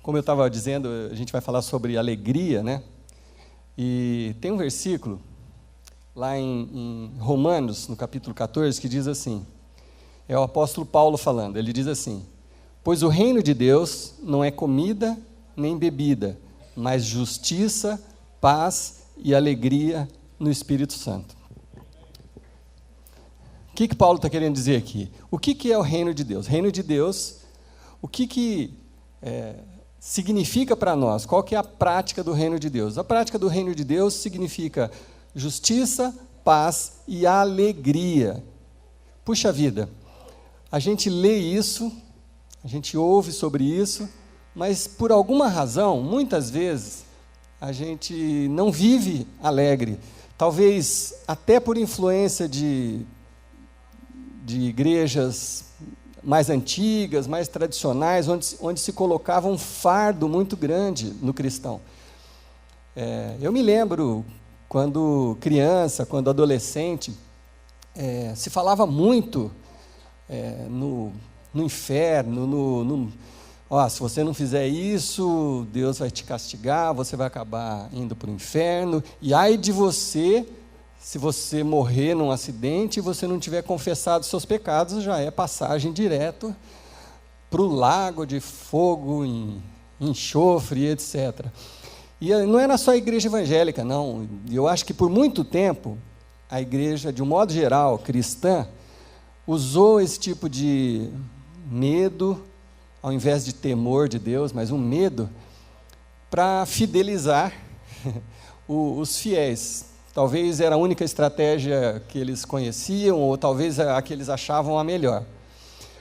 Como eu estava dizendo, a gente vai falar sobre alegria, né? E tem um versículo lá em Romanos, no capítulo 14, que diz assim, é o apóstolo Paulo falando, ele diz assim: pois o reino de Deus não é comida nem bebida, mas justiça, paz e alegria no Espírito Santo. O que Paulo está querendo dizer aqui? O que é o reino de Deus? Reino de Deus, o que significa para nós? Qual que é a prática do reino de Deus? A prática do reino de Deus significa justiça, paz e alegria. Puxa vida, a gente lê isso, a gente ouve sobre isso, mas por alguma razão, muitas vezes, a gente não vive alegre. Talvez até por influência de igrejas mais antigas, mais tradicionais, onde se colocava um fardo muito grande no cristão. Eu me lembro, quando criança, quando adolescente, se falava muito no inferno, se você não fizer isso, Deus vai te castigar, você vai acabar indo para o inferno, e ai de você, se você morrer num acidente e você não tiver confessado seus pecados, já é passagem direto para o lago de fogo, enxofre, etc. E não era só a igreja evangélica, não. Eu acho que por muito tempo, a igreja, de um modo geral, cristã, usou esse tipo de medo, ao invés de temor de Deus, mas um medo, para fidelizar os fiéis. Talvez era a única estratégia que eles conheciam, ou talvez a que eles achavam a melhor.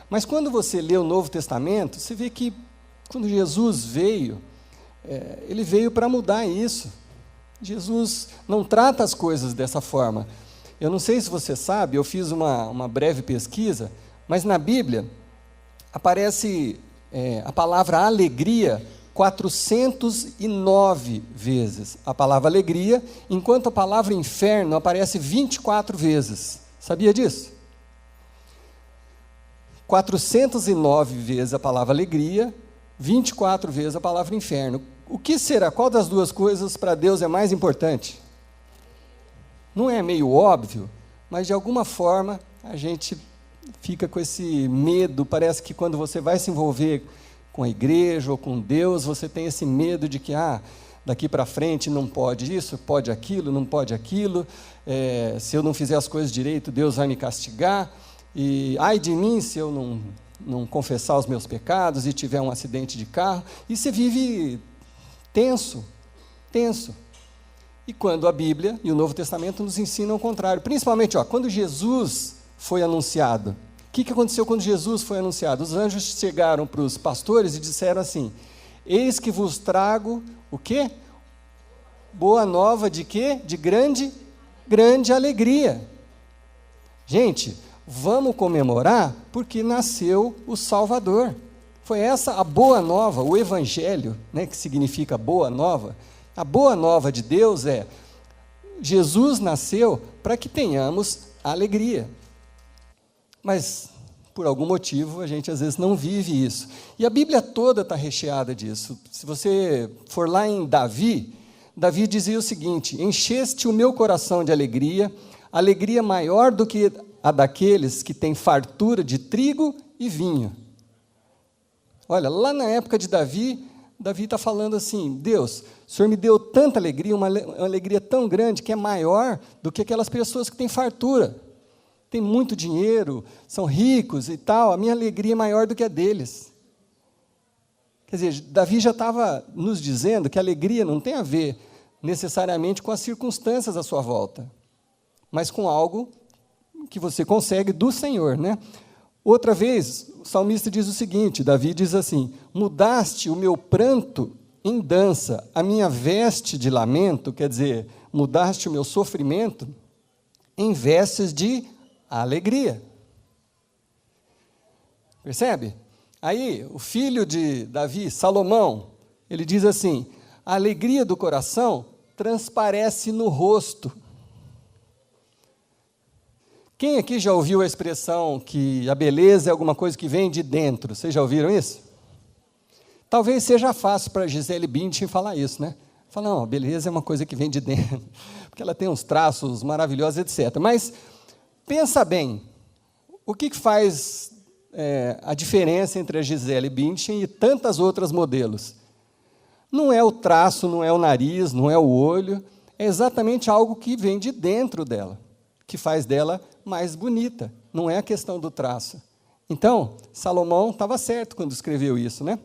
Mas quando você lê o Novo Testamento, você vê que quando Jesus veio, ele veio para mudar isso. Jesus não trata as coisas dessa forma. Eu não sei se você sabe, eu fiz uma breve pesquisa, mas na Bíblia aparece a palavra alegria 409 vezes a palavra alegria, enquanto a palavra inferno aparece 24 vezes. Sabia disso? 409 vezes a palavra alegria, 24 vezes a palavra inferno. O que será? Qual das duas coisas para Deus é mais importante? Não é meio óbvio, mas de alguma forma a gente fica com esse medo. Parece que quando você vai se envolver com a igreja ou com Deus, você tem esse medo de que daqui para frente não pode isso, pode aquilo, não pode aquilo, se eu não fizer as coisas direito, Deus vai me castigar, e ai de mim se eu não confessar os meus pecados e tiver um acidente de carro, e você vive tenso. E quando a Bíblia e o Novo Testamento nos ensinam o contrário, principalmente quando Jesus foi anunciado. O que aconteceu quando Jesus foi anunciado? Os anjos chegaram para os pastores e disseram assim: eis que vos trago o quê? Boa nova de quê? De grande alegria. Gente, vamos comemorar porque nasceu o Salvador. Foi essa a boa nova, o Evangelho, né, que significa boa nova. A boa nova de Deus é: Jesus nasceu para que tenhamos alegria. Mas, por algum motivo, a gente às vezes não vive isso. E a Bíblia toda está recheada disso. Se você for lá em Davi dizia o seguinte: encheste o meu coração de alegria maior do que a daqueles que têm fartura de trigo e vinho. Olha, lá na época de Davi está falando assim: Deus, o Senhor me deu tanta alegria, uma alegria tão grande, que é maior do que aquelas pessoas que têm fartura. Tem muito dinheiro, são ricos e tal, a minha alegria é maior do que a deles. Quer dizer, Davi já estava nos dizendo que a alegria não tem a ver necessariamente com as circunstâncias à sua volta, mas com algo que você consegue do Senhor, né? Outra vez, o salmista diz o seguinte, Davi diz assim: mudaste o meu pranto em dança, a minha veste de lamento, quer dizer, mudaste o meu sofrimento em vestes de alegria. Percebe? Aí, o filho de Davi, Salomão, ele diz assim: a alegria do coração transparece no rosto. Quem aqui já ouviu a expressão que a beleza é alguma coisa que vem de dentro? Vocês já ouviram isso? Talvez seja fácil para Gisele Bündchen falar isso, né? Falar, não, beleza é uma coisa que vem de dentro, porque ela tem uns traços maravilhosos, etc. Mas, pensa bem, o que faz a diferença entre a Gisele Bündchen e tantas outras modelos? Não é o traço, não é o nariz, não é o olho, é exatamente algo que vem de dentro dela, que faz dela mais bonita, não é a questão do traço. Então, Salomão estava certo quando escreveu isso, né?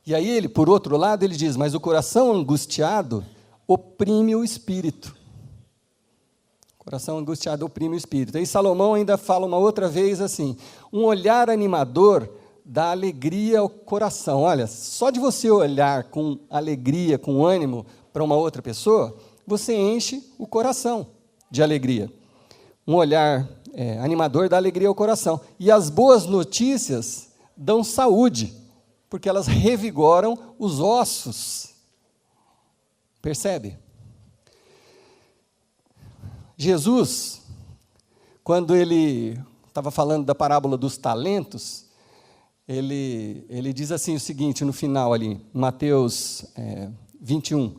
E aí ele, por outro lado, ele diz, mas o coração angustiado oprime o espírito. O coração angustiado oprime o espírito. Aí Salomão ainda fala uma outra vez assim, um olhar animador dá alegria ao coração. Olha, só de você olhar com alegria, com ânimo para uma outra pessoa, você enche o coração de alegria. Um olhar animador dá alegria ao coração. E as boas notícias dão saúde, porque elas revigoram os ossos. Percebe? Jesus, quando ele estava falando da parábola dos talentos, ele diz assim o seguinte, no final ali, Mateus 21.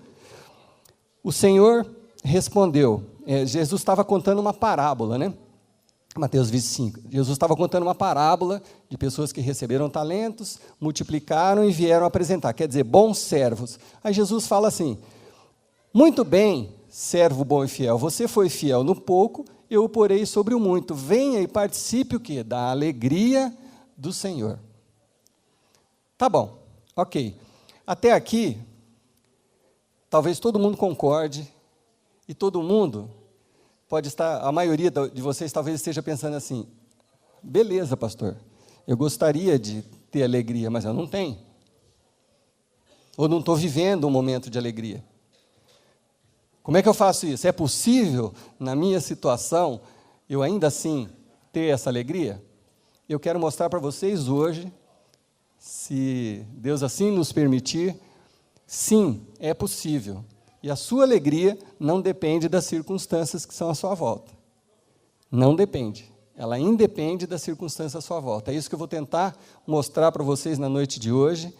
O Senhor respondeu, Jesus estava contando uma parábola, né? Mateus 25. Jesus estava contando uma parábola de pessoas que receberam talentos, multiplicaram e vieram apresentar, quer dizer, bons servos. Aí Jesus fala assim, muito bem, servo bom e fiel, você foi fiel no pouco, eu o porei sobre o muito. Venha e participe o quê? Da alegria do Senhor. Tá bom, ok. Até aqui, talvez todo mundo concorde, e todo mundo pode estar, a maioria de vocês talvez esteja pensando assim, beleza, pastor, eu gostaria de ter alegria, mas eu não tenho. Ou não estou vivendo um momento de alegria. Como é que eu faço isso? É possível, na minha situação, eu ainda assim ter essa alegria? Eu quero mostrar para vocês hoje, se Deus assim nos permitir, sim, é possível. E a sua alegria não depende das circunstâncias que são à sua volta. Não depende. Ela independe das circunstâncias à sua volta. É isso que eu vou tentar mostrar para vocês na noite de hoje,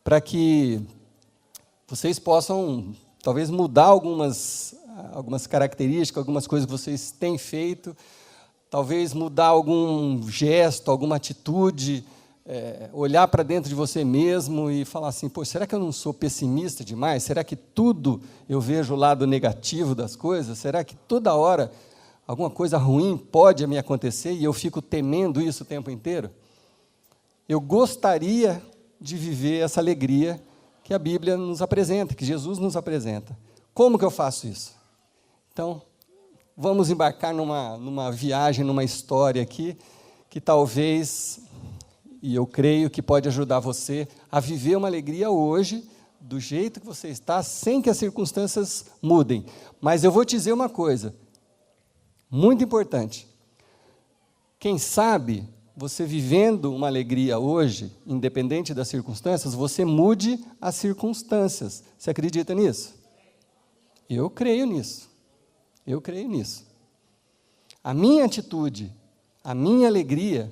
para que vocês possam, talvez, mudar algumas características, algumas coisas que vocês têm feito, talvez mudar algum gesto, alguma atitude, olhar para dentro de você mesmo e falar assim, pô, será que eu não sou pessimista demais? Será que tudo eu vejo o lado negativo das coisas? Será que toda hora alguma coisa ruim pode me acontecer e eu fico temendo isso o tempo inteiro? Eu gostaria de viver essa alegria que a Bíblia nos apresenta, que Jesus nos apresenta. Como que eu faço isso? Então, vamos embarcar numa viagem, numa história aqui, que talvez, e eu creio que pode ajudar você a viver uma alegria hoje, do jeito que você está, sem que as circunstâncias mudem. Mas eu vou te dizer uma coisa, muito importante. Quem sabe, você vivendo uma alegria hoje, independente das circunstâncias, você mude as circunstâncias. Você acredita nisso? Eu creio nisso. Eu creio nisso. A minha atitude, a minha alegria,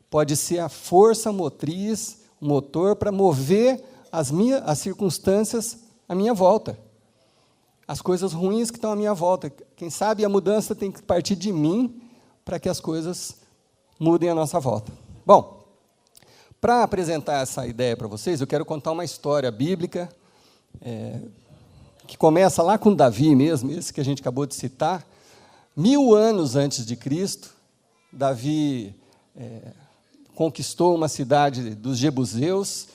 pode ser a força motriz, o motor para mover as circunstâncias à minha volta. As coisas ruins que estão à minha volta. Quem sabe a mudança tem que partir de mim para que as coisas mudem à nossa volta. Bom, para apresentar essa ideia para vocês, eu quero contar uma história bíblica, que começa lá com Davi mesmo, esse que a gente acabou de citar. 1000 anos antes de Cristo, Davi conquistou uma cidade dos jebuseus,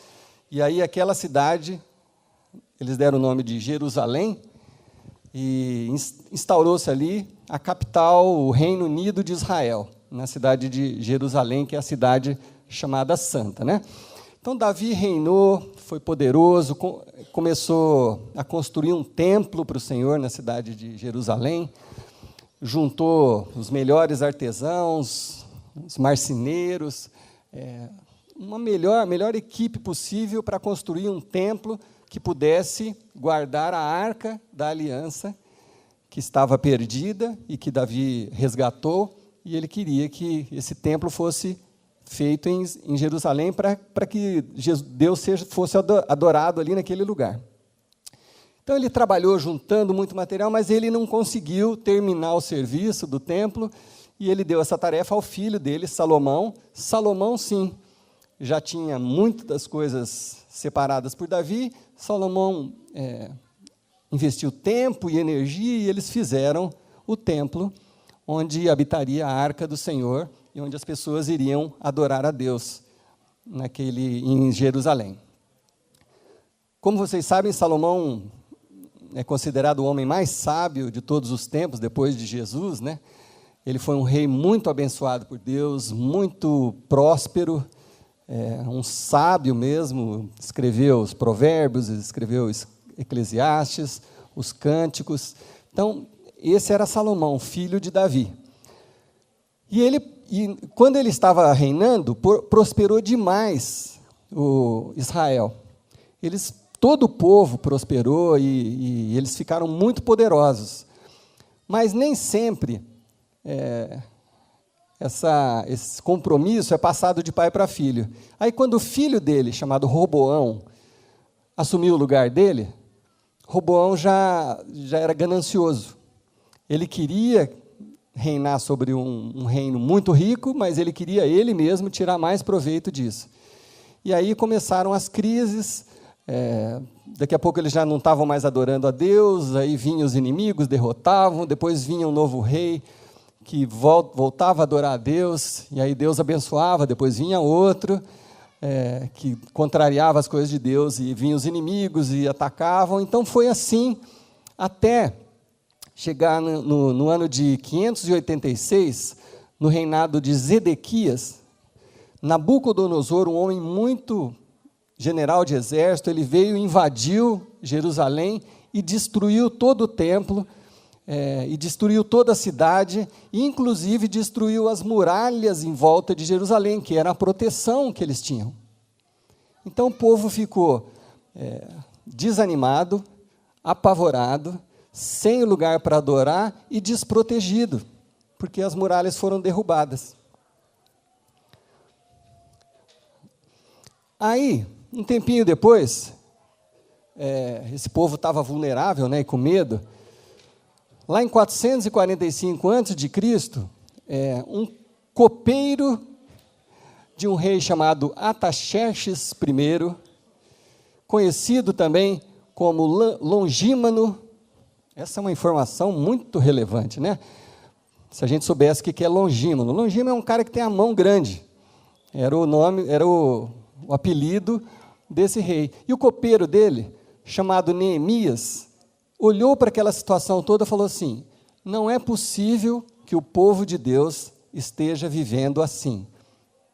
e aí aquela cidade, eles deram o nome de Jerusalém, e instaurou-se ali a capital, o Reino Unido de Israel, na cidade de Jerusalém, que é a cidade chamada Santa, né? Então, Davi reinou, foi poderoso, começou a construir um templo para o Senhor na cidade de Jerusalém, juntou os melhores artesãos, os marceneiros, uma melhor equipe possível para construir um templo que pudesse guardar a arca da aliança, que estava perdida e que Davi resgatou, e ele queria que esse templo fosse feito em Jerusalém para que Deus fosse adorado ali naquele lugar. Então ele trabalhou juntando muito material, mas ele não conseguiu terminar o serviço do templo, e ele deu essa tarefa ao filho dele, Salomão. Salomão, sim, já tinha muitas das coisas separadas por Davi. Salomão investiu tempo e energia, e eles fizeram o templo onde habitaria a arca do Senhor e onde as pessoas iriam adorar a Deus em Jerusalém. Como vocês sabem, Salomão é considerado o homem mais sábio de todos os tempos, depois de Jesus, né? Ele foi um rei muito abençoado por Deus, muito próspero, um sábio mesmo, escreveu os provérbios, escreveu Eclesiastes, os cânticos. Então, esse era Salomão, filho de Davi. E quando ele estava reinando, prosperou demais o Israel. Todo o povo prosperou e eles ficaram muito poderosos. Mas nem sempre esse compromisso é passado de pai para filho. Aí, quando o filho dele, chamado Roboão, assumiu o lugar dele, Roboão já era ganancioso. Ele queria reinar sobre um reino muito rico, mas ele queria ele mesmo tirar mais proveito disso. E aí começaram as crises, daqui a pouco eles já não estavam mais adorando a Deus, aí vinham os inimigos, derrotavam, depois vinha um novo rei, que voltava a adorar a Deus, e aí Deus abençoava, depois vinha outro, que contrariava as coisas de Deus, e vinham os inimigos e atacavam. Então foi assim até chegar no ano de 586, no reinado de Zedequias. Nabucodonosor, um homem muito general de exército, ele veio, invadiu Jerusalém e destruiu todo o templo, e destruiu toda a cidade, e inclusive destruiu as muralhas em volta de Jerusalém, que era a proteção que eles tinham. Então o povo ficou desanimado, apavorado, sem lugar para adorar e desprotegido, porque as muralhas foram derrubadas. Aí, um tempinho depois, esse povo estava vulnerável, né, e com medo. Lá em 445 a.C., um copeiro de um rei chamado Artaxerxes I, conhecido também como Longímano. Essa é uma informação muito relevante, né? Se a gente soubesse o que é Longímano. Longímano é um cara que tem a mão grande. Era o apelido desse rei. E o copeiro dele, chamado Neemias, olhou para aquela situação toda e falou assim: não é possível que o povo de Deus esteja vivendo assim,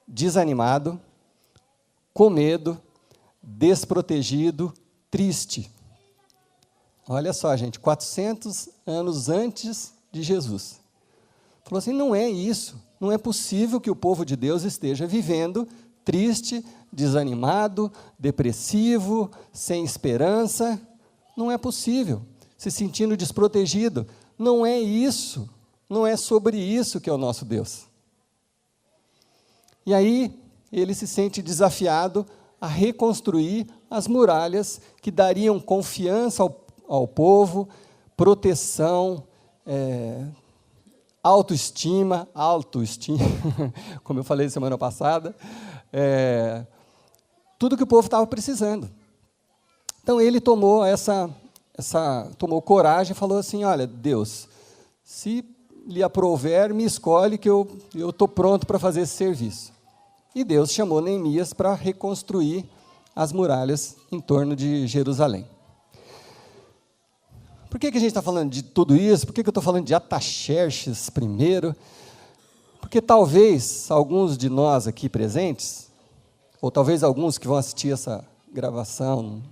desanimado, com medo, desprotegido, triste. Olha só, gente, 400 anos antes de Jesus. Falou assim: não é isso, não é possível que o povo de Deus esteja vivendo triste, desanimado, depressivo, sem esperança. Não é possível, se sentindo desprotegido. Não é isso, não é sobre isso que é o nosso Deus. E aí, ele se sente desafiado a reconstruir as muralhas que dariam confiança ao povo, proteção, autoestima, como eu falei semana passada, tudo que o povo estava precisando. Então ele tomou tomou coragem e falou assim: olha, Deus, se lhe aprouver, me escolhe que eu estou pronto para fazer esse serviço. E Deus chamou Neemias para reconstruir as muralhas em torno de Jerusalém. Por que a gente está falando de tudo isso? Por que eu estou falando de Artaxerxes I? Porque talvez alguns de nós aqui presentes, ou talvez alguns que vão assistir essa gravação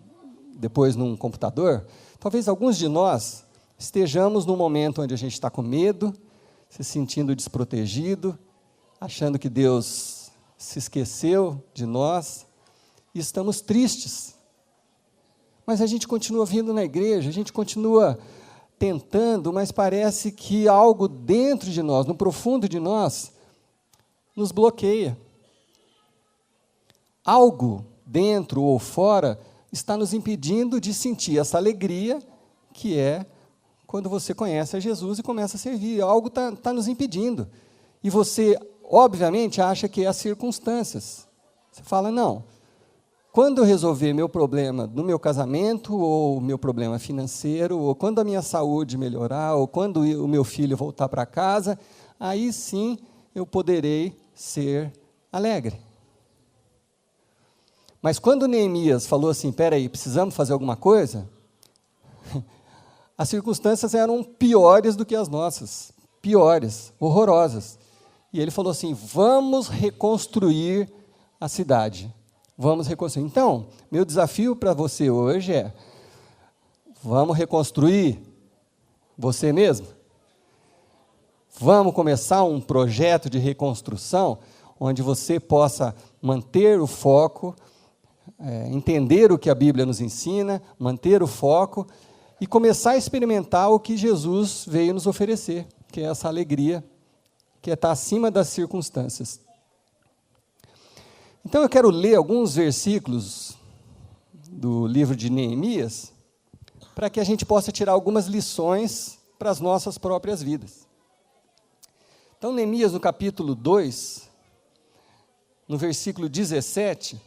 depois num computador, talvez alguns de nós estejamos num momento onde a gente está com medo, se sentindo desprotegido, achando que Deus se esqueceu de nós, e estamos tristes. Mas a gente continua vindo na igreja, a gente continua tentando, mas parece que algo dentro de nós, no profundo de nós, nos bloqueia. algo dentro ou fora está nos impedindo de sentir essa alegria que é quando você conhece a Jesus e começa a servir. Algo está nos impedindo. E você, obviamente, acha que é as circunstâncias. Você fala, não, quando eu resolver meu problema no meu casamento, ou meu problema financeiro, ou quando a minha saúde melhorar, ou quando o meu filho voltar para casa, aí sim eu poderei ser alegre. Mas quando Neemias falou assim, espera aí, precisamos fazer alguma coisa, as circunstâncias eram piores do que as nossas, piores, horrorosas. E ele falou assim, vamos reconstruir a cidade. Vamos reconstruir. Então, meu desafio para você hoje é, vamos reconstruir você mesmo? Vamos começar um projeto de reconstrução, onde você possa manter o foco, entender o que a Bíblia nos ensina, manter o foco, e começar a experimentar o que Jesus veio nos oferecer, que é essa alegria, que é estar acima das circunstâncias. Então eu quero ler alguns versículos do livro de Neemias, para que a gente possa tirar algumas lições para as nossas próprias vidas. Então Neemias, no capítulo 2, no versículo 17,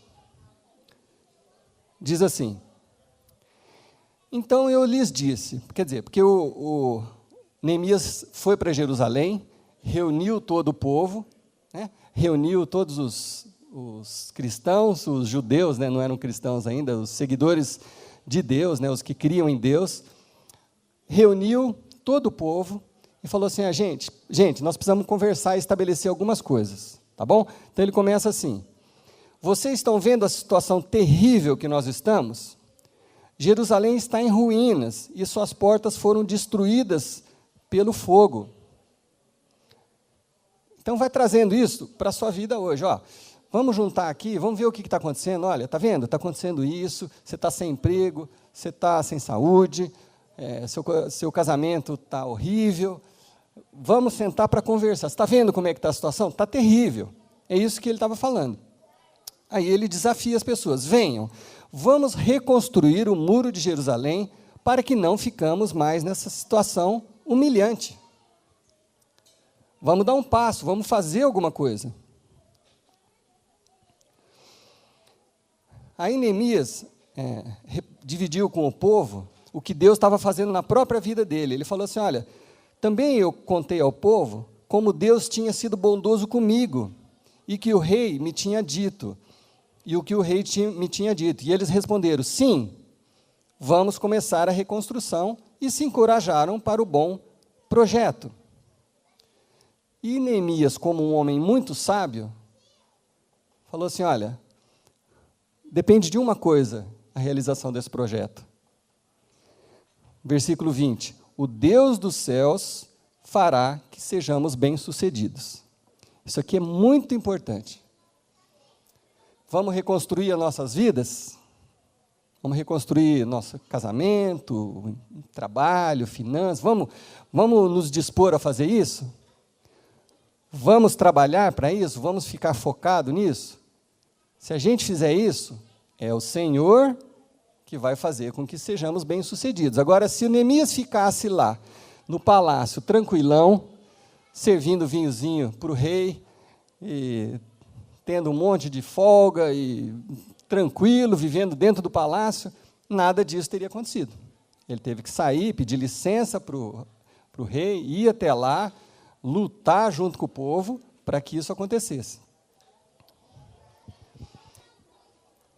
diz assim, então eu lhes disse, quer dizer, porque o Neemias foi para Jerusalém, reuniu todo o povo, né, reuniu todos os cristãos, os judeus, né, não eram cristãos ainda, os seguidores de Deus, né, os que criam em Deus, reuniu todo o povo e falou assim, gente, nós precisamos conversar e estabelecer algumas coisas, tá bom? Então ele começa assim, vocês estão vendo a situação terrível que nós estamos? Jerusalém está em ruínas e suas portas foram destruídas pelo fogo. Então vai trazendo isso para a sua vida hoje, ó. Vamos juntar aqui, vamos ver o que está acontecendo. Olha, está vendo? Está acontecendo isso, você está sem emprego, você está sem saúde, seu casamento está horrível. Vamos sentar para conversar. Você está vendo como é que está a situação? Está terrível. É isso que ele estava falando. Aí ele desafia as pessoas, venham, vamos reconstruir o muro de Jerusalém para que não ficamos mais nessa situação humilhante. Vamos dar um passo, vamos fazer alguma coisa. Aí Neemias dividiu com o povo o que Deus estava fazendo na própria vida dele. Ele falou assim, olha, também eu contei ao povo como Deus tinha sido bondoso comigo e que o rei me tinha dito, e o que o rei me tinha dito. E eles responderam, sim, vamos começar a reconstrução, e se encorajaram para o bom projeto. E Neemias, como um homem muito sábio, falou assim, olha, depende de uma coisa, a realização desse projeto. Versículo 20, o Deus dos céus fará que sejamos bem-sucedidos. Isso aqui é muito importante. Vamos reconstruir as nossas vidas? Vamos reconstruir nosso casamento, trabalho, finanças? Vamos nos dispor a fazer isso? Vamos trabalhar para isso? Vamos ficar focado nisso? Se a gente fizer isso, é o Senhor que vai fazer com que sejamos bem-sucedidos. Agora, se o Neemias ficasse lá, no palácio, tranquilão, servindo vinhozinho para o rei, e tendo um monte de folga, e tranquilo, vivendo dentro do palácio, nada disso teria acontecido. Ele teve que sair, pedir licença para o rei, ir até lá, lutar junto com o povo, para que isso acontecesse.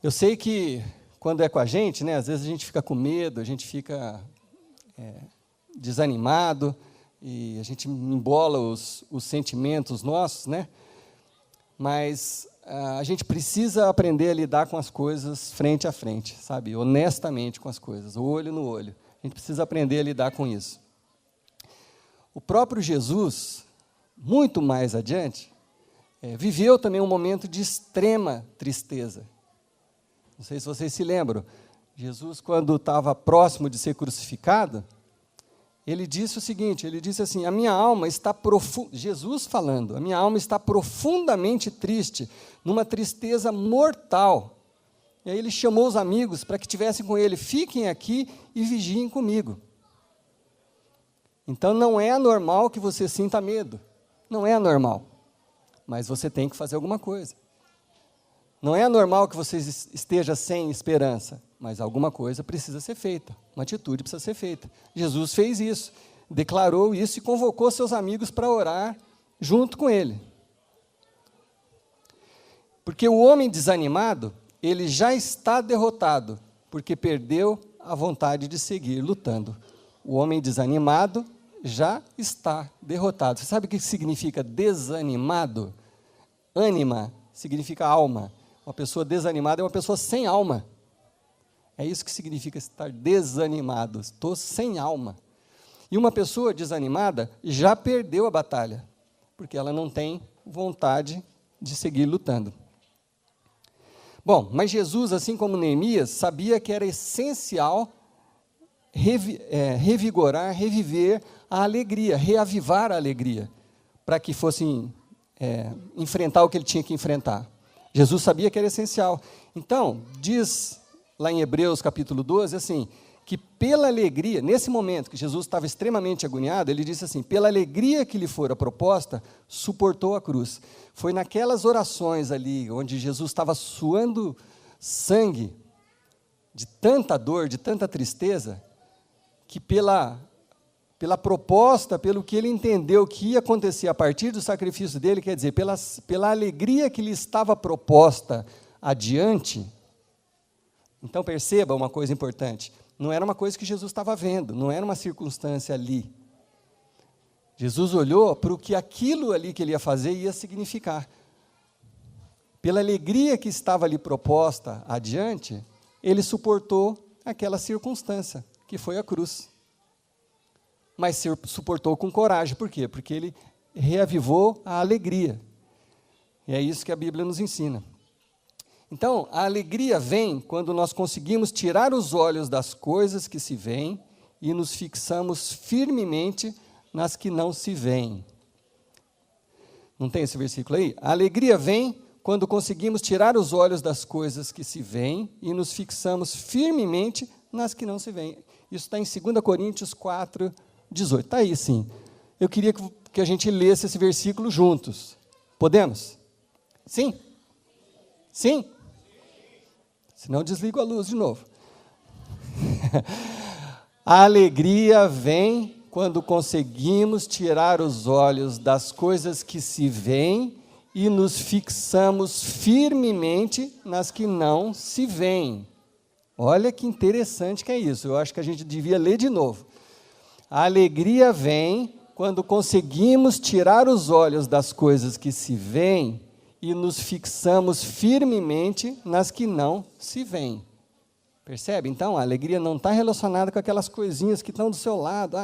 Eu sei que, quando é com a gente, né, às vezes a gente fica com medo, a gente fica desanimado, e a gente embola os sentimentos nossos, né? Mas a gente precisa aprender a lidar com as coisas frente a frente, sabe? Honestamente com as coisas, olho no olho. A gente precisa aprender a lidar com isso. O próprio Jesus, muito mais adiante, viveu também um momento de extrema tristeza. Não sei se vocês se lembram. Jesus, quando estava próximo de ser crucificado, ele disse o seguinte, ele disse assim, a minha alma está Jesus falando, a minha alma está profundamente triste, numa tristeza mortal. E aí ele chamou os amigos para que estivessem com ele, fiquem aqui e vigiem comigo. Então não é anormal que você sinta medo, não é anormal, mas você tem que fazer alguma coisa. Não é anormal que você esteja sem esperança, mas alguma coisa precisa ser feita, uma atitude precisa ser feita. Jesus fez isso, declarou isso e convocou seus amigos para orar junto com ele. Porque o homem desanimado, ele já está derrotado, porque perdeu a vontade de seguir lutando. O homem desanimado já está derrotado. Você sabe o que significa desanimado? Ânima significa alma. Uma pessoa desanimada é uma pessoa sem alma. É isso que significa estar desanimado. Estou sem alma. E uma pessoa desanimada já perdeu a batalha, porque ela não tem vontade de seguir lutando. Bom, mas Jesus, assim como Neemias, sabia que era essencial revigorar, reviver a alegria, reavivar a alegria, para que fossem enfrentar o que ele tinha que enfrentar. Jesus sabia que era essencial. Então, diz lá em Hebreus capítulo 12, assim, que pela alegria, nesse momento que Jesus estava extremamente agoniado, ele disse assim, pela alegria que lhe fora proposta, suportou a cruz. Foi naquelas orações ali, onde Jesus estava suando sangue, de tanta dor, de tanta tristeza, que pela proposta, pelo que ele entendeu que ia acontecer a partir do sacrifício dele, quer dizer, pela alegria que lhe estava proposta adiante. Então perceba uma coisa importante, não era uma coisa que Jesus estava vendo, não era uma circunstância ali. Jesus olhou para o que aquilo ali que ele ia fazer ia significar. Pela alegria que estava ali proposta adiante, ele suportou aquela circunstância, que foi a cruz. Mas suportou com coragem, por quê? Porque ele reavivou a alegria. E é isso que a Bíblia nos ensina. Então, a alegria vem quando nós conseguimos tirar os olhos das coisas que se veem e nos fixamos firmemente nas que não se veem. Não tem esse versículo aí? A alegria vem quando conseguimos tirar os olhos das coisas que se veem e nos fixamos firmemente nas que não se veem. Isso está em 2 Coríntios 4, 18. Está aí, sim. Eu queria que a gente lesse esse versículo juntos. Podemos? Sim? Sim? Senão desligo a luz de novo. A alegria vem quando conseguimos tirar os olhos das coisas que se veem e nos fixamos firmemente nas que não se veem. Olha que interessante que é isso. Eu acho que a gente devia ler de novo. A alegria vem quando conseguimos tirar os olhos das coisas que se veem e nos fixamos firmemente nas que não se veem. Percebe? Então, a alegria não está relacionada com aquelas coisinhas que estão do seu lado.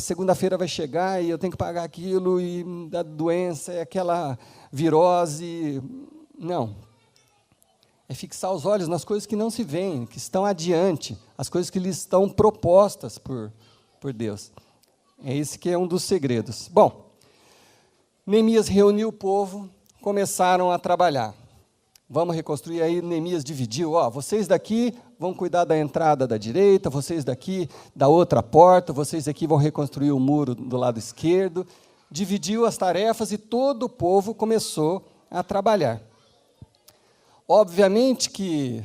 Segunda-feira vai chegar e eu tenho que pagar aquilo, e a doença, é aquela virose. Não. É fixar os olhos nas coisas que não se veem, que estão adiante, as coisas que lhes estão propostas por Deus. É esse que é um dos segredos. Bom, Neemias reuniu o povo, começaram a trabalhar. Vamos reconstruir aí, Neemias dividiu, vocês daqui vão cuidar da entrada da direita, vocês daqui da outra porta, vocês aqui vão reconstruir o muro do lado esquerdo. Dividiu as tarefas e todo o povo começou a trabalhar. Obviamente que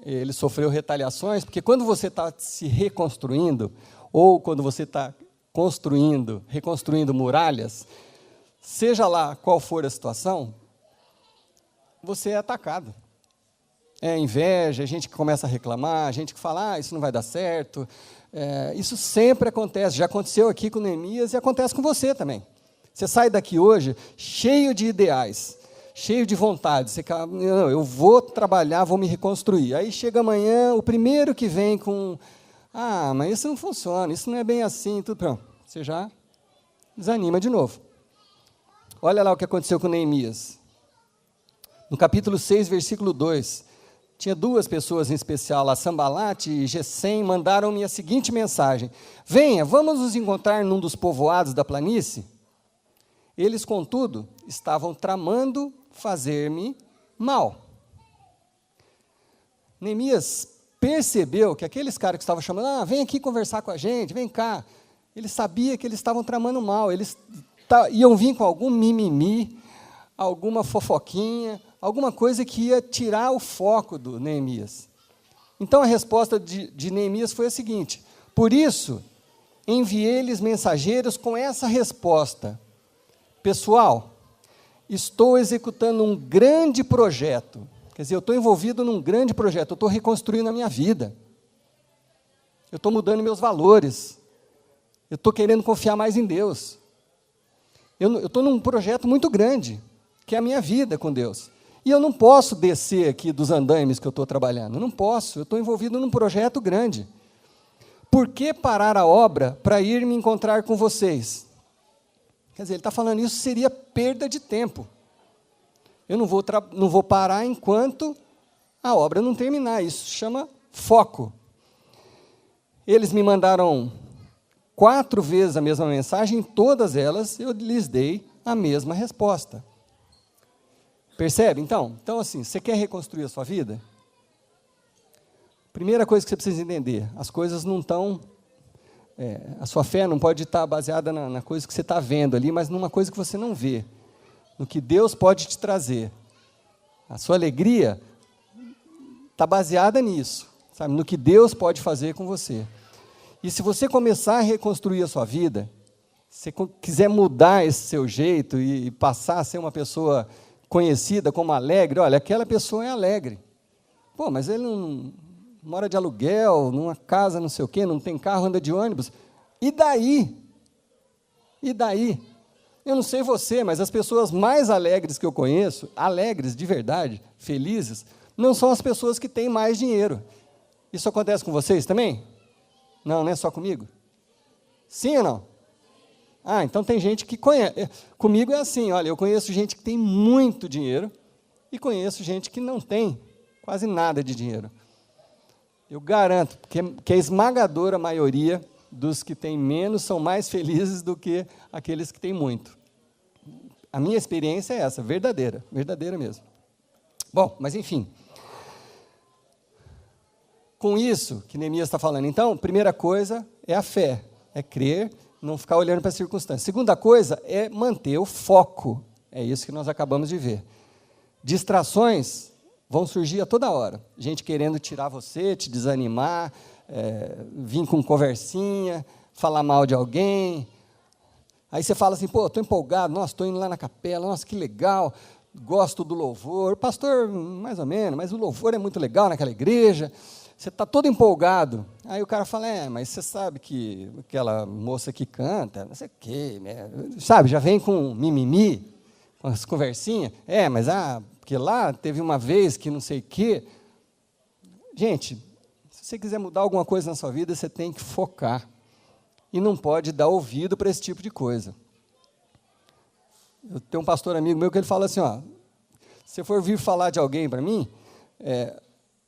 ele sofreu retaliações, porque quando você está se reconstruindo, ou quando você está reconstruindo muralhas, seja lá qual for a situação, você é atacado. É inveja, a gente que começa a reclamar, a gente que fala, isso não vai dar certo. Isso sempre acontece, já aconteceu aqui com Neemias e acontece com você também. Você sai daqui hoje cheio de ideais, cheio de vontade. Você fala, não, eu vou trabalhar, vou me reconstruir. Aí chega amanhã, o primeiro que vem com, mas isso não funciona, isso não é bem assim, tudo pronto. Você já desanima de novo. Olha lá o que aconteceu com Neemias. No capítulo 6, versículo 2, tinha duas pessoas em especial lá, Sambalate e Gesem, mandaram-me a seguinte mensagem: venha, vamos nos encontrar num dos povoados da planície? Eles, contudo, estavam tramando fazer-me mal. Neemias percebeu que aqueles caras que estavam chamando, vem aqui conversar com a gente, vem cá. Ele sabia que eles estavam tramando mal, eles iam vir com algum mimimi, alguma fofoquinha, alguma coisa que ia tirar o foco do Neemias. Então, a resposta de Neemias foi a seguinte: por isso, enviei-lhes mensageiros com essa resposta: pessoal, estou executando um grande projeto. Quer dizer, eu estou envolvido num grande projeto, eu estou reconstruindo a minha vida. Eu estou mudando meus valores. Eu estou querendo confiar mais em Deus. Eu estou num projeto muito grande, que é a minha vida com Deus. E eu não posso descer aqui dos andaimes que eu estou trabalhando. Não posso, eu estou envolvido num projeto grande. Por que parar a obra para ir me encontrar com vocês? Quer dizer, ele está falando isso seria perda de tempo. Eu não vou parar enquanto a obra não terminar. Isso chama foco. Eles me mandaram 4 vezes a mesma mensagem, em todas elas eu lhes dei a mesma resposta. Percebe? Então assim, você quer reconstruir a sua vida? Primeira coisa que você precisa entender, as coisas não estão... a sua fé não pode estar baseada na coisa que você está vendo ali, mas numa coisa que você não vê. No que Deus pode te trazer. A sua alegria está baseada nisso, sabe? No que Deus pode fazer com você. E se você começar a reconstruir a sua vida, se você quiser mudar esse seu jeito e passar a ser uma pessoa conhecida como alegre, olha, aquela pessoa é alegre. Pô, mas ele não mora de aluguel, numa casa não sei o quê, não tem carro, anda de ônibus. E daí? E daí? Eu não sei você, mas as pessoas mais alegres que eu conheço, alegres de verdade, felizes, não são as pessoas que têm mais dinheiro. Isso acontece com vocês também? Não é só comigo? Sim ou não? Então tem gente que conhece. Comigo é assim, olha, eu conheço gente que tem muito dinheiro e conheço gente que não tem quase nada de dinheiro. Eu garanto que a esmagadora maioria dos que têm menos são mais felizes do que aqueles que têm muito. A minha experiência é essa, verdadeira mesmo. Bom, mas enfim. Com isso que Neemias está falando, então, primeira coisa é a fé, é crer, não ficar olhando para as circunstâncias. Segunda coisa é manter o foco, é isso que nós acabamos de ver. Distrações vão surgir a toda hora, gente querendo tirar você, te desanimar, vir com conversinha, falar mal de alguém. Aí você fala assim, estou empolgado, nossa, estou indo lá na capela, nossa, que legal, gosto do louvor. Pastor, mais ou menos, mas o louvor é muito legal naquela igreja. Você está todo empolgado. Aí o cara fala, mas você sabe que aquela moça que canta, não sei o quê, né? Sabe, já vem com mimimi, com as conversinhas. Mas porque lá teve uma vez que não sei o quê. Gente, se você quiser mudar alguma coisa na sua vida, você tem que focar. E não pode dar ouvido para esse tipo de coisa. Eu tenho um pastor amigo meu que ele fala assim, se você for vir falar de alguém para mim,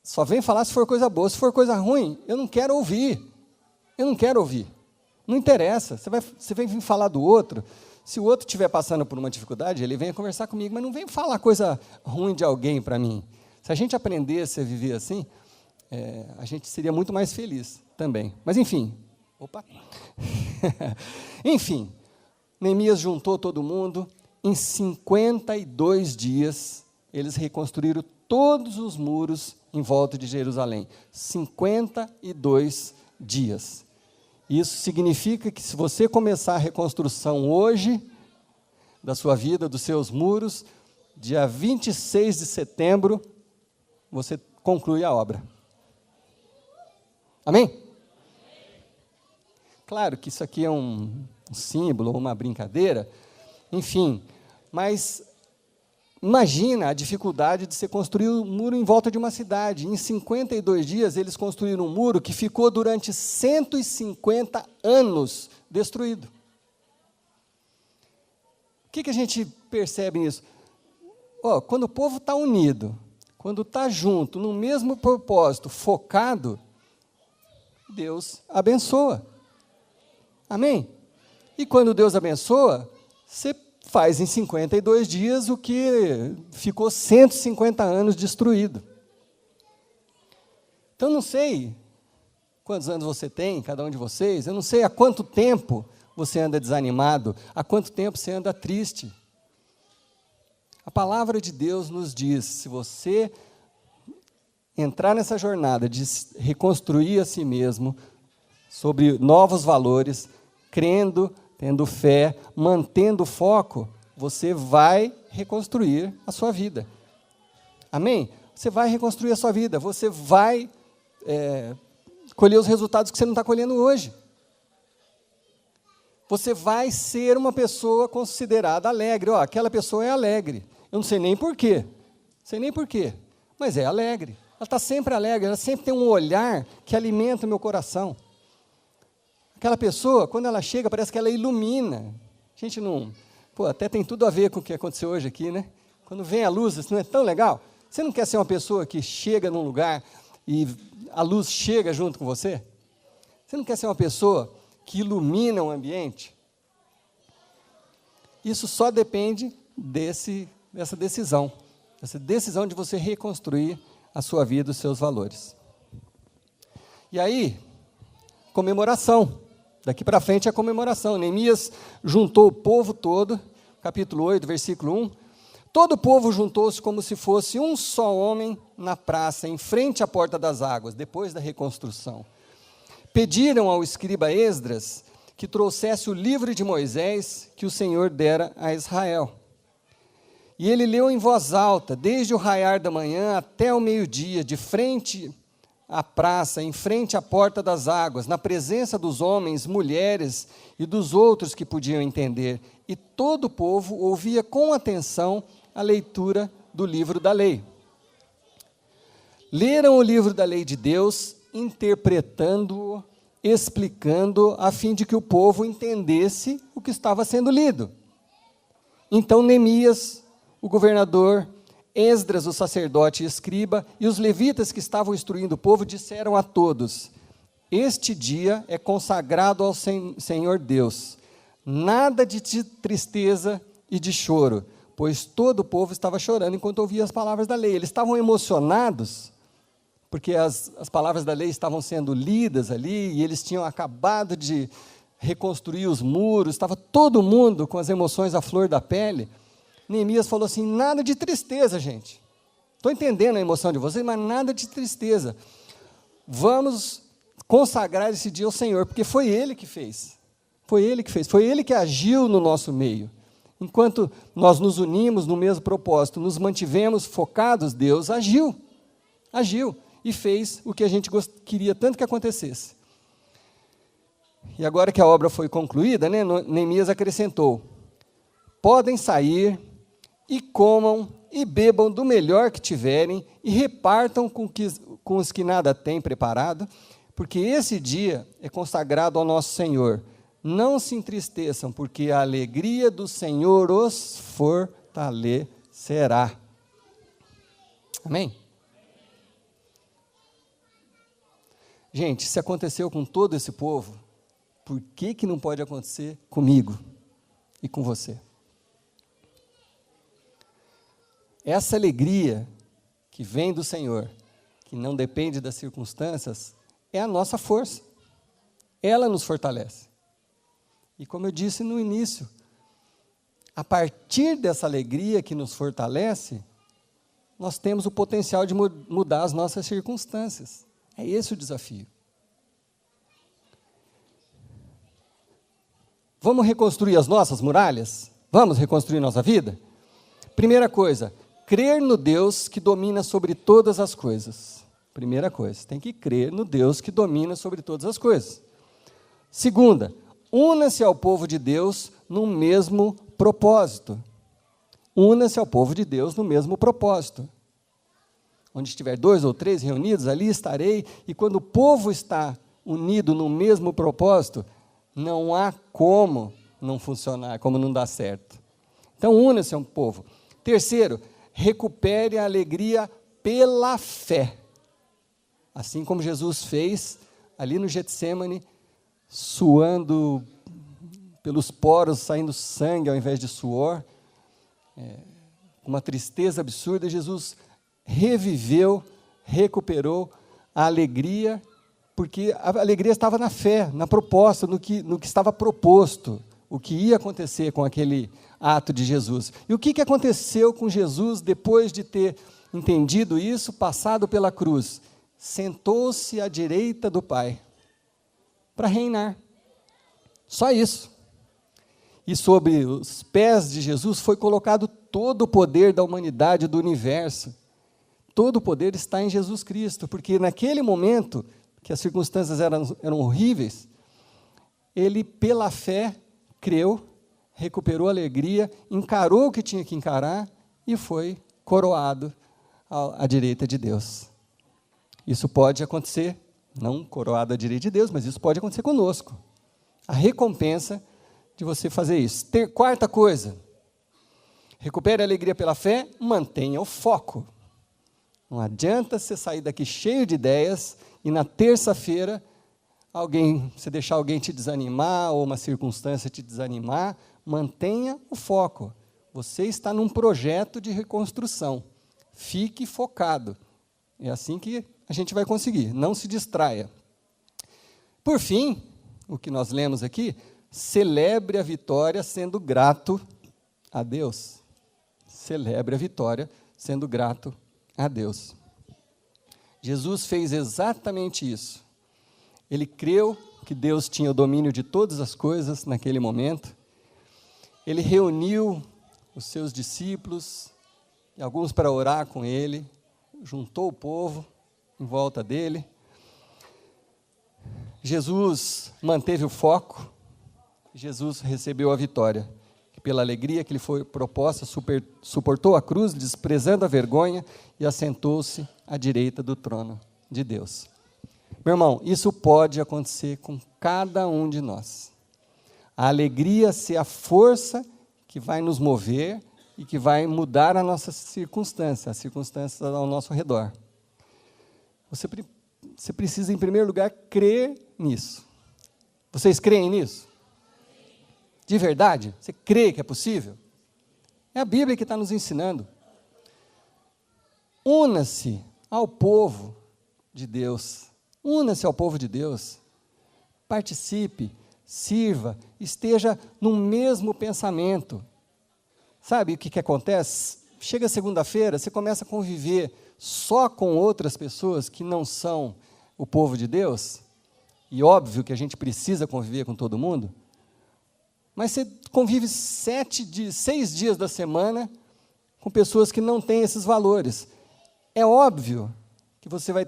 só vem falar se for coisa boa, se for coisa ruim, eu não quero ouvir. Não interessa, você vem vir falar do outro. Se o outro estiver passando por uma dificuldade, ele vem conversar comigo, mas não vem falar coisa ruim de alguém para mim. Se a gente aprendesse a viver assim, a gente seria muito mais feliz também. Mas, enfim. Enfim, Neemias juntou todo mundo. Em 52 dias, eles reconstruíram todos os muros em volta de Jerusalém. 52 dias. Isso significa que se você começar a reconstrução hoje, da sua vida, dos seus muros, dia 26 de setembro, você conclui a obra. Amém? Claro que isso aqui é um símbolo, uma brincadeira, enfim, mas imagina a dificuldade de você construir um muro em volta de uma cidade. Em 52 dias, eles construíram um muro que ficou durante 150 anos destruído. O que a gente percebe nisso? Quando o povo está unido, quando está junto, no mesmo propósito, focado, Deus abençoa. Amém? E quando Deus abençoa, você faz em 52 dias o que ficou 150 anos destruído. Então, não sei quantos anos você tem, cada um de vocês, eu não sei há quanto tempo você anda desanimado, há quanto tempo você anda triste. A palavra de Deus nos diz, se você entrar nessa jornada de reconstruir a si mesmo, sobre novos valores, crendo, tendo fé, mantendo o foco, você vai reconstruir a sua vida. Amém? Você vai reconstruir a sua vida, você vai colher os resultados que você não está colhendo hoje. Você vai ser uma pessoa considerada alegre. Aquela pessoa é alegre. Eu não sei nem porquê, mas é alegre. Ela está sempre alegre, ela sempre tem um olhar que alimenta o meu coração. Aquela pessoa, quando ela chega, parece que ela ilumina. A gente não... até tem tudo a ver com o que aconteceu hoje aqui, né? Quando vem a luz, isso não é tão legal? Você não quer ser uma pessoa que chega num lugar e a luz chega junto com você? Você não quer ser uma pessoa que ilumina o ambiente? Isso só depende dessa decisão de você reconstruir a sua vida, os seus valores. E aí, comemoração. Daqui para frente é a comemoração. Neemias juntou o povo todo, capítulo 8, versículo 1. Todo o povo juntou-se como se fosse um só homem na praça, em frente à porta das águas, depois da reconstrução. Pediram ao escriba Esdras que trouxesse o livro de Moisés que o Senhor dera a Israel. E ele leu em voz alta, desde o raiar da manhã até o meio-dia, de frente à praça, em frente à porta das águas, na presença dos homens, mulheres e dos outros que podiam entender. E todo o povo ouvia com atenção a leitura do livro da lei. Leram o livro da lei de Deus, interpretando-o, explicando, a fim de que o povo entendesse o que estava sendo lido. Então Neemias, o governador, Esdras, o sacerdote e escriba, e os levitas que estavam instruindo o povo, disseram a todos: este dia é consagrado ao Senhor Deus, nada de tristeza e de choro, pois todo o povo estava chorando enquanto ouvia as palavras da lei. Eles estavam emocionados, porque as palavras da lei estavam sendo lidas ali, e eles tinham acabado de reconstruir os muros, estava todo mundo com as emoções à flor da pele. Neemias falou assim: nada de tristeza, gente. Estou entendendo a emoção de vocês, mas nada de tristeza. Vamos consagrar esse dia ao Senhor, porque foi Ele que fez. Foi Ele que agiu no nosso meio. Enquanto nós nos unimos no mesmo propósito, nos mantivemos focados, Deus agiu e fez o que a gente queria tanto que acontecesse. E agora que a obra foi concluída, Neemias acrescentou: podem sair e comam e bebam do melhor que tiverem e repartam com os que nada têm preparado, porque esse dia é consagrado ao nosso Senhor. Não se entristeçam, porque a alegria do Senhor os fortalecerá. Amém? Gente, se aconteceu com todo esse povo, por que não pode acontecer comigo e com você? Essa alegria que vem do Senhor, que não depende das circunstâncias, é a nossa força. Ela nos fortalece. E como eu disse no início, a partir dessa alegria que nos fortalece, nós temos o potencial de mudar as nossas circunstâncias. É esse o desafio. Vamos reconstruir as nossas muralhas? Vamos reconstruir nossa vida? Primeira coisa, crer no Deus que domina sobre todas as coisas. Primeira coisa, tem que crer no Deus que domina sobre todas as coisas. Segunda, una-se ao povo de Deus no mesmo propósito. Una-se ao povo de Deus no mesmo propósito. Onde estiver 2 ou 3 reunidos, ali estarei. E quando o povo está unido no mesmo propósito, não há como não funcionar, como não dar certo. Então, una-se ao povo. Terceiro, recupere a alegria pela fé. Assim como Jesus fez ali no Getsêmani, suando pelos poros, saindo sangue ao invés de suor, uma tristeza absurda, Jesus reviveu, recuperou a alegria, porque a alegria estava na fé, na proposta, no que estava proposto, o que ia acontecer com aquele ato de Jesus. E o que aconteceu com Jesus depois de ter entendido isso, passado pela cruz? Sentou-se à direita do Pai para reinar. Só isso. E sobre os pés de Jesus foi colocado todo o poder da humanidade, do universo. Todo o poder está em Jesus Cristo, porque naquele momento, que as circunstâncias eram horríveis, ele, pela fé, creu, recuperou a alegria, encarou o que tinha que encarar e foi coroado à direita de Deus. Isso pode acontecer, não coroado à direita de Deus, mas isso pode acontecer conosco. A recompensa de você fazer isso. Quarta coisa, recupere a alegria pela fé, mantenha o foco. Não adianta você sair daqui cheio de ideias e na terça-feira você deixar alguém te desanimar ou uma circunstância te desanimar. Mantenha o foco. Você está num projeto de reconstrução. Fique focado. É assim que a gente vai conseguir. Não se distraia. Por fim, o que nós lemos aqui, celebre a vitória sendo grato a Deus. Celebre a vitória sendo grato a Deus. Jesus fez exatamente isso. Ele creu que Deus tinha o domínio de todas as coisas naquele momento. Ele reuniu os seus discípulos, e alguns para orar com ele, juntou o povo em volta dele. Jesus manteve o foco, Jesus recebeu a vitória, que pela alegria que lhe foi proposta, suportou a cruz, desprezando a vergonha, e assentou-se à direita do trono de Deus. Meu irmão, isso pode acontecer com cada um de nós. A alegria ser a força que vai nos mover e que vai mudar a nossa circunstância, as circunstâncias ao nosso redor. Você precisa, em primeiro lugar, crer nisso. Vocês creem nisso? De verdade? Você crê que é possível? É a Bíblia que está nos ensinando. Una-se ao povo de Deus. Una-se ao povo de Deus. Participe, sirva, esteja no mesmo pensamento. Sabe o que acontece? Chega segunda-feira, você começa a conviver só com outras pessoas que não são o povo de Deus, e óbvio que a gente precisa conviver com todo mundo, mas você convive 6 dias da semana com pessoas que não têm esses valores. É óbvio que você vai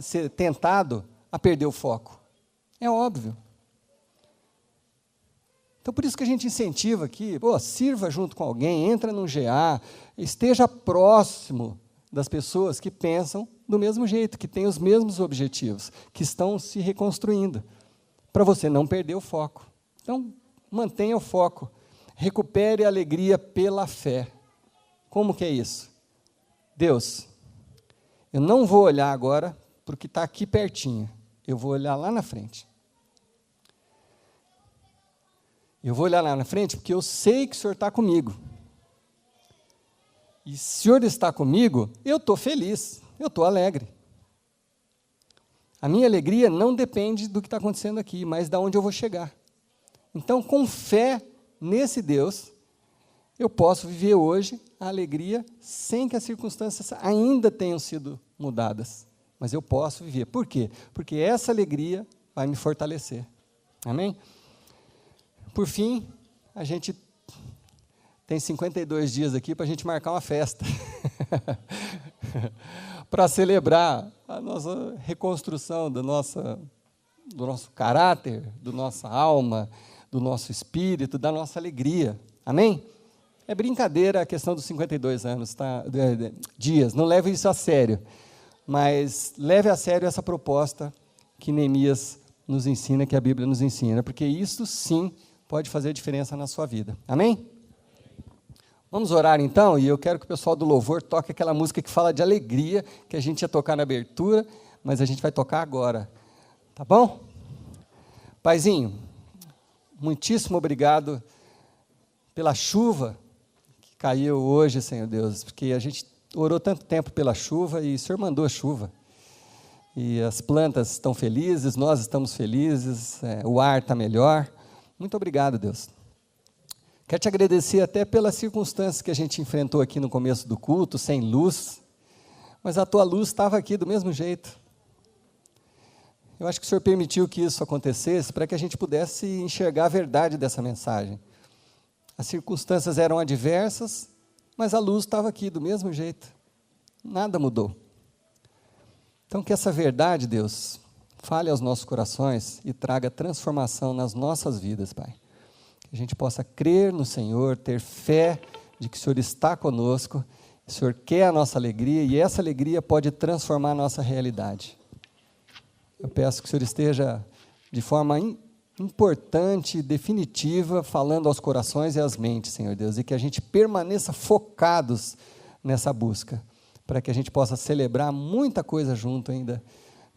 ser tentado a perder o foco. É óbvio. Então, por isso que a gente incentiva aqui, sirva junto com alguém, entra num GA, esteja próximo das pessoas que pensam do mesmo jeito, que têm os mesmos objetivos, que estão se reconstruindo, para você não perder o foco. Então, mantenha o foco, recupere a alegria pela fé. Como que é isso? Deus, eu não vou olhar agora para o que está aqui pertinho, eu vou olhar lá na frente. Eu vou olhar lá na frente porque eu sei que o Senhor está comigo. E se o Senhor está comigo, eu estou feliz, eu estou alegre. A minha alegria não depende do que está acontecendo aqui, mas de onde eu vou chegar. Então, com fé nesse Deus, eu posso viver hoje a alegria sem que as circunstâncias ainda tenham sido mudadas. Mas eu posso viver. Por quê? Porque essa alegria vai me fortalecer. Amém? Por fim, a gente tem 52 dias aqui para a gente marcar uma festa. Para celebrar a nossa reconstrução do nosso caráter, da nossa alma, do nosso espírito, da nossa alegria. Amém? É brincadeira a questão dos 52 anos, tá? Dias, não leve isso a sério. Mas leve a sério essa proposta que Neemias nos ensina, que a Bíblia nos ensina, porque isso sim pode fazer diferença na sua vida. Amém? Vamos orar então, e eu quero que o pessoal do louvor toque aquela música que fala de alegria, que a gente ia tocar na abertura, mas a gente vai tocar agora, tá bom? Paizinho, muitíssimo obrigado pela chuva que caiu hoje, Senhor Deus, porque a gente orou tanto tempo pela chuva e o Senhor mandou a chuva. E as plantas estão felizes, nós estamos felizes, o ar está melhor. Muito obrigado, Deus. Quero te agradecer até pelas circunstâncias que a gente enfrentou aqui no começo do culto, sem luz, mas a tua luz estava aqui do mesmo jeito. Eu acho que o Senhor permitiu que isso acontecesse para que a gente pudesse enxergar a verdade dessa mensagem. As circunstâncias eram adversas, mas a luz estava aqui do mesmo jeito. Nada mudou. Então, que essa verdade, Deus, fale aos nossos corações e traga transformação nas nossas vidas, Pai. Que a gente possa crer no Senhor, ter fé de que o Senhor está conosco, o Senhor quer a nossa alegria e essa alegria pode transformar a nossa realidade. Eu peço que o Senhor esteja de forma importante, definitiva, falando aos corações e às mentes, Senhor Deus, e que a gente permaneça focados nessa busca, para que a gente possa celebrar muita coisa junto ainda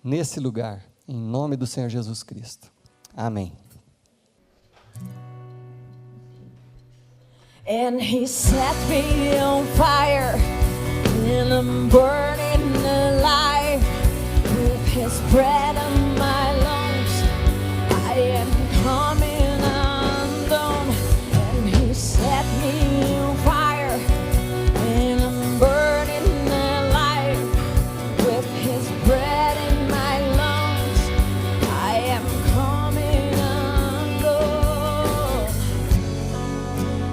nesse lugar, em nome do Senhor Jesus Cristo. Amém. And he set me on fire, and I'm burning alive with his breath in my lungs. I am coming undone, and he set me on fire, and I'm burning alive with his breath in my lungs. I am coming undone,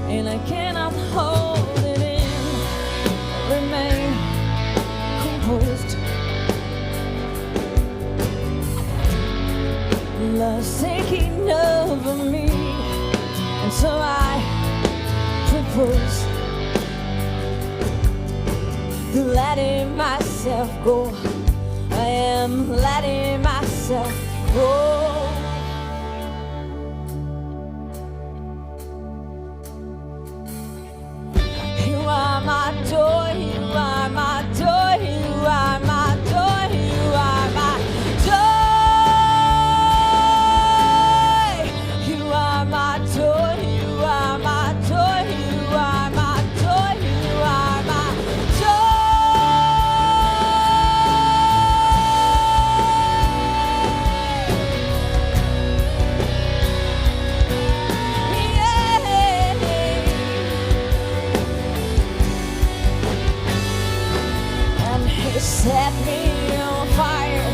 and I cannot hold it in, remain composed. Love's taking over me, and so I propose letting myself go. I am letting myself go. You are my joy, you are my joy, you are my joy, you are my joy. You are my joy, you are my joy, you are my joy, you are my set me on fire,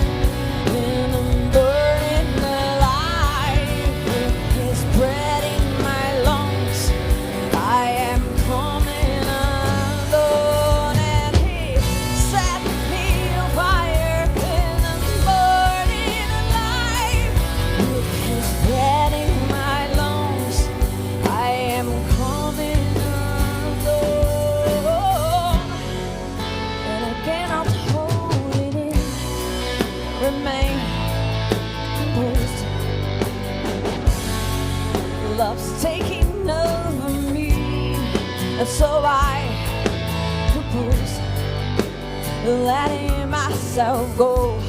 and I'm burning alive with his breath in my lungs. I am coming undone, and he set me on fire, and I'm burning alive with his breath in my lungs. I am coming undone, and I cannot remain composed. Love's taking over me, and so I propose letting myself go.